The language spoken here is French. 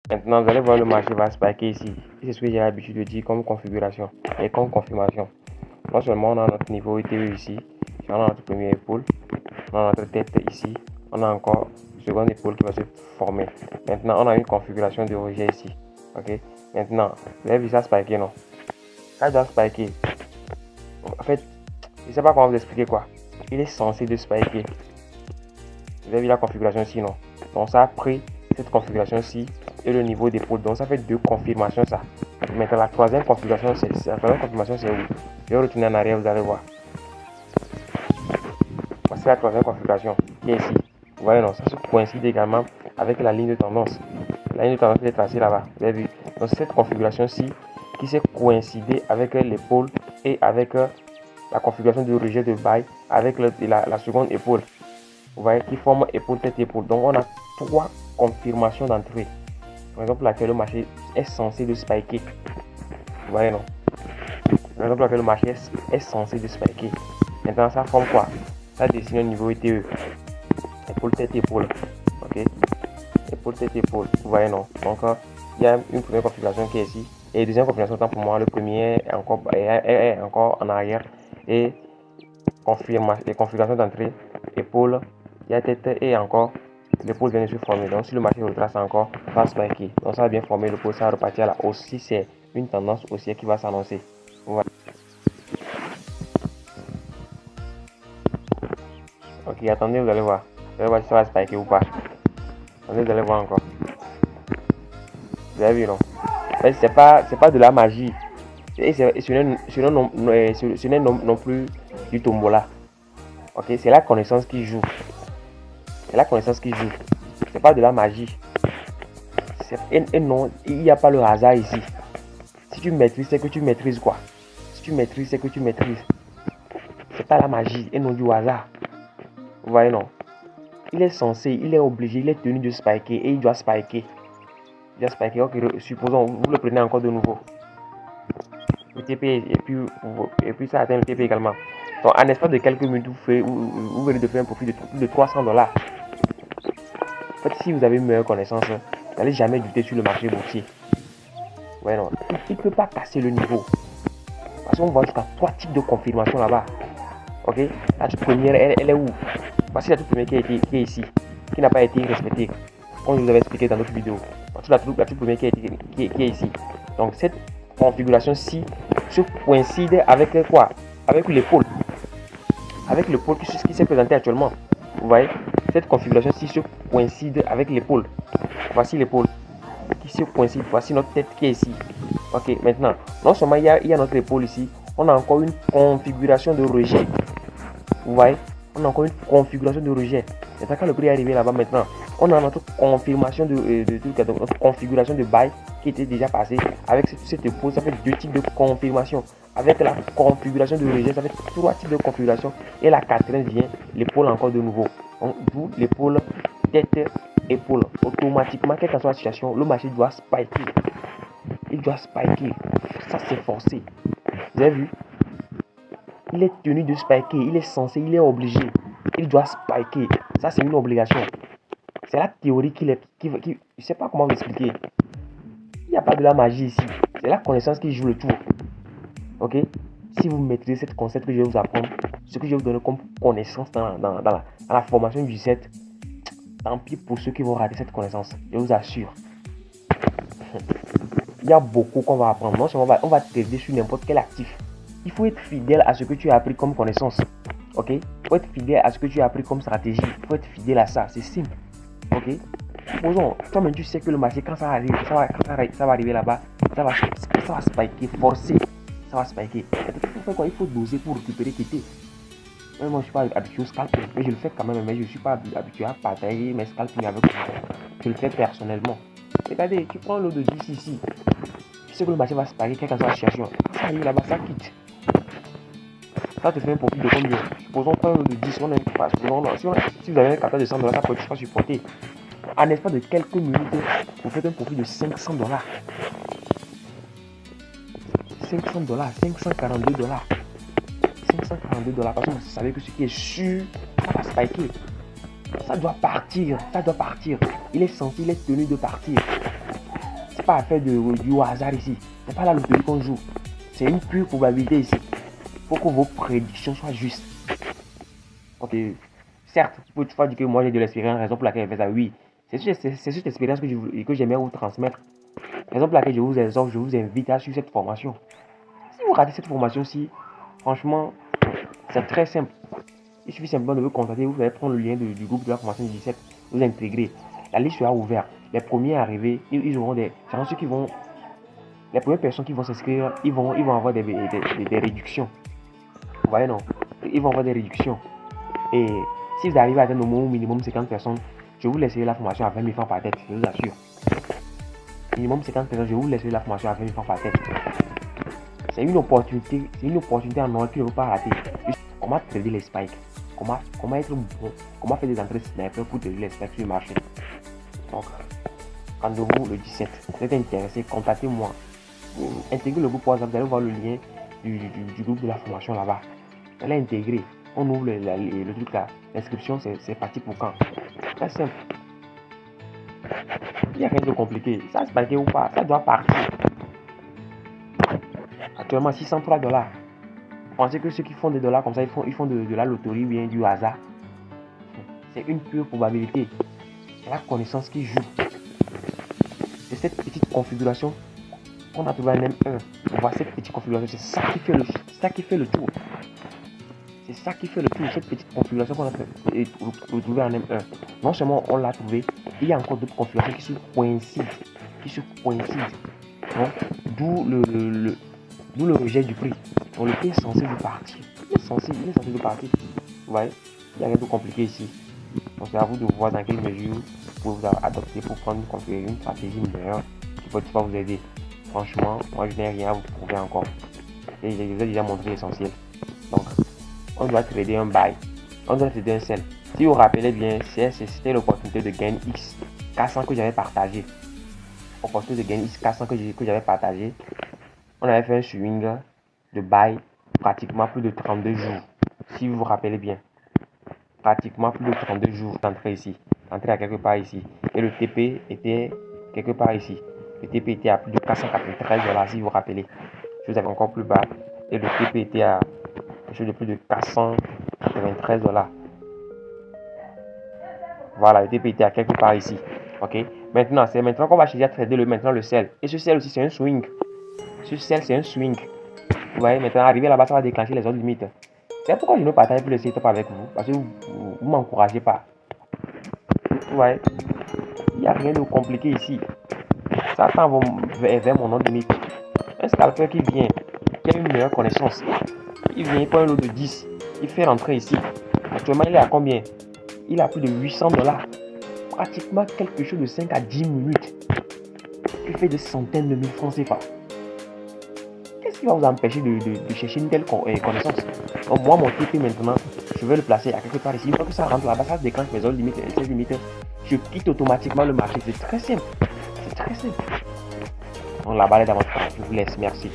Maintenant, vous allez voir le marché va spiker ici. C'est ce que j'ai l'habitude de dire comme configuration et comme confirmation. Non seulement on a notre niveau ETE ici, on a notre première épaule, on a notre tête ici, on a encore une seconde épaule qui va se former. Maintenant, on a une configuration de rejet ici. Ok. Maintenant, vous avez vu ça spiker, non? Ça doit spiker. En fait, je ne sais pas comment vous expliquer quoi. Il est censé de spiker. Vous avez vu la configuration ici, non? Donc ça a pris cette configuration-ci et le niveau d'épaule. Donc ça fait deux confirmations ça. Maintenant la troisième configuration c'est où? Je vais retourner en arrière, vous allez voir. Voici la troisième configuration qui est ici. Vous voyez non, ça se coïncide également avec la ligne de tendance. La ligne de tendance est tracée là-bas. Vous avez vu? Donc cette configuration-ci qui s'est coïncidée avec l'épaule et avec la configuration de rejet de bail avec la seconde épaule. Vous voyez qui forme épaule, tête, épaule. Donc on a trois confirmations d'entrée. Par exemple, laquelle le marché est censé de spiker. Vous voyez non? Par exemple, laquelle le marché est censé de spiker. Maintenant, ça forme quoi? Ça dessine au niveau ETE. Épaule, tête, épaule. Ok? Épaule, tête, épaule. Vous voyez non? Donc, il y a une première configuration qui est ici. Et deuxième configuration, tant pour moi, le premier est encore en arrière. Et configuration d'entrée, épaule, il y a tête et encore l'épaule vient de se former. Donc si le marché retrace encore, ça va spiker. Donc ça va bien former le pôle, ça va repartir à la hausse. Si c'est une tendance haussière qui va s'annoncer. Voilà. Ok, attendez, vous allez voir. Vous allez voir si ça va spiker ou pas. Attendez, vous allez voir encore. Vous avez vu, non? Mais c'est pas de la magie. Et ce n'est non plus du tombola. Ok, c'est la connaissance qui joue. C'est la connaissance qui joue. C'est pas de la magie. Et non, il n'y a pas le hasard ici. Si tu maîtrises, c'est que tu maîtrises quoi. Si tu maîtrises, c'est que tu maîtrises. C'est pas la magie et non du hasard. Vous voyez, non? Il est censé, il est obligé, il est tenu de spiker et il doit spiker. Il doit spiker. Ok, supposons, vous le prenez encore de nouveau. Le TP et puis ça atteint le TP également. Donc, en espace de quelques minutes, vous venez de faire un profit de plus de $300. En fait, si vous avez une meilleure connaissance, vous n'allez jamais douter sur le marché boursier. Ouais, non. Il ne peut pas casser le niveau. Parce qu'on voit jusqu'à 3 types de confirmation là-bas. Ok? La toute première, elle est où? Voici la toute première qui est ici, qui n'a pas été respectée, comme je vous avais expliqué dans notre vidéo. Voici la toute première qui est ici. Donc cette configuration-ci se coïncide avec quoi? Avec l'épaule. Avec l'épaule qui s'est présentée actuellement. Vous voyez? Cette configuration-ci se coïncide avec l'épaule. Voici l'épaule qui se coïncide. Voici notre tête qui est ici. Ok, maintenant, non seulement il y a notre épaule ici, on a encore une configuration de rejet. Vous voyez? On a encore une configuration de rejet. Maintenant, quand le prix est arrivé là-bas maintenant, on a notre confirmation notre configuration de buy qui était déjà passée. Avec cette épaule, ça fait deux types de confirmation. Avec la configuration de rejet, ça fait trois types de configuration. Et la quatrième vient, l'épaule encore de nouveau. Donc, d'où l'épaule, tête, épaule. Automatiquement, quelle que soit la situation, le marché doit spiker. Il doit spiker. Ça, c'est forcé. Vous avez vu? Il est tenu de spiker, il est censé, il est obligé. Il doit spiker. Ça, c'est une obligation. C'est la théorie je ne sais pas comment vous expliquer. Il n'y a pas de la magie ici. C'est la connaissance qui joue le tour. Ok? Si vous maîtrisez cette concept que je vais vous apprendre, ce que je vais vous donner comme connaissance dans la formation du 7, tant pis pour ceux qui vont rater cette connaissance. Je vous assure. Il y a beaucoup qu'on va apprendre. Non seulement on va trader sur n'importe quel actif. Il faut être fidèle à ce que tu as appris comme connaissance. Ok? Il faut être fidèle à ce que tu as appris comme stratégie. Il faut être fidèle à ça. C'est simple. Ok? Supposons, toi-même tu sais que le marché, quand ça va arriver là-bas, ça va spiker, forcer. Ça va spiker. Il faut quoi? Il faut doser pour récupérer quitter. Moi, je ne suis pas habitué au scalping, mais je le fais quand même. Mais je ne suis pas habitué à partager mes scalping avec vous. Je le fais personnellement. Regardez, tu prends l'eau de 10 ici. Tu sais que le marché va spiker, quelle que soit la situation. Ça arrive là-bas, ça quitte. Ça te fait un profit de combien? Supposons pas de 10, si vous avez un capital de $100, ça peut être supporté. En espace de quelques minutes, vous faites un profit de $500. $500, $542. $542 parce que vous savez que ce qui est sûr, ça va spiker. Ça doit partir. Il est censé, il est tenu de partir. pas affaire du hasard ici. C'est pas la loterie qu'on joue. C'est une pure probabilité ici. Il faut que vos prédictions soient justes. Ok, certes, tu peux dire que moi j'ai de l'expérience, raison pour laquelle je fais ça. Oui, c'est cette expérience que j'aimerais vous transmettre. Raison pour laquelle je vous exhorte, je vous invite à suivre cette formation. Si vous ratez cette formation-ci, franchement, c'est très simple. Il suffit simplement de vous contacter, vous allez prendre le lien du groupe de la formation du 17, vous intégrer. La liste sera ouverte. Les premiers arrivés, ils auront des... ceux qui vont... Les premières personnes qui vont s'inscrire, ils vont avoir des réductions. Vous voyez, non? Ils vont avoir des réductions. Et si vous arrivez à atteindre au minimum 50 personnes, je vous laisserai la formation à 20 000 francs par tête, je vous assure. Minimum 50 personnes, je vous laisserai la formation à 20 000 francs par tête. C'est une opportunité en or que je ne veux pas rater. Comment trader les spikes, comment être bon, comment faire des entrées sniper pour trader les spikes sur le marché. Donc, rendez-vous le 17. Si vous êtes intéressé, contactez-moi. Intégrez le groupe WhatsApp, vous allez voir le lien du groupe de la formation là-bas. Vous allez intégrer. On ouvre le truc là. L'inscription, c'est parti pour quand? Très simple. Il n'y a rien de compliqué. Ça se passe ou pas, ça doit partir. Actuellement, $603. Vous pensez que ceux qui font des dollars comme ça, ils font de la loterie ou bien du hasard? C'est une pure probabilité. C'est la connaissance qui joue. C'est cette petite configuration qu'on a trouvé en M1. On voit cette petite configuration, c'est ça qui fait le tour. C'est ça qui fait le tour, cette petite configuration qu'on a retrouvée en M1. Non seulement on l'a trouvé, il y a encore d'autres configurations qui se coïncident. Donc, d'où le rejet du prix. Donc le prix est censé vous partir. Il est censé vous partir. Vous voyez, il n'y a rien de compliqué ici. Donc c'est à vous de voir dans quelle mesure vous pouvez vous adopter pour prendre une stratégie meilleure qui peut pas vous aider. Franchement, moi je n'ai rien à vous prouver encore. Et je vous ai déjà montré l'essentiel. Donc, on doit trader un buy, on doit trader un sell. Si vous vous rappelez bien, c'était l'opportunité de gain X 400 que j'avais partagé. Opportunité de gain X 400 que j'avais partagé. On avait fait un swing de buy pratiquement plus de 32 jours. Si vous vous rappelez bien, pratiquement plus de 32 jours d'entrée ici. Entrée à quelque part ici. Et le TP était quelque part ici. Le TP était à plus de $493 si vous vous rappelez. Je vous avais encore plus bas. Et le TP était à quelque chose de plus de $493. Voilà, le TP était à quelque part ici. Ok. Maintenant, c'est maintenant qu'on va chercher à trader le sell. Et ce sell aussi, c'est un swing. Ce sell, c'est un swing. Vous voyez, maintenant, arriver là-bas, ça va déclencher les autres limites. C'est pourquoi je ne partage plus le setup avec vous. Parce que vous ne m'encouragez pas. Vous voyez, il n'y a rien de compliqué ici. Ça tend vers mon autre limite. Un scalper qui vient, qui a une meilleure connaissance. Il vient, il prend un lot de 10. Il fait rentrer ici. Actuellement, il est à combien? Il a plus de $800. Pratiquement quelque chose de 5 à 10 minutes. Il fait des centaines de mille francs CFA. Qu'est-ce qui va vous empêcher de chercher une telle connaissance? Donc moi, mon TP maintenant, je vais le placer à quelque part ici. Une fois que ça rentre là-bas, ça déclenche mes autres limites. Ces limites, je quitte automatiquement le marché. C'est très simple. C'est très simple. Donc la balle est dans votre camp. Je vous laisse. Merci.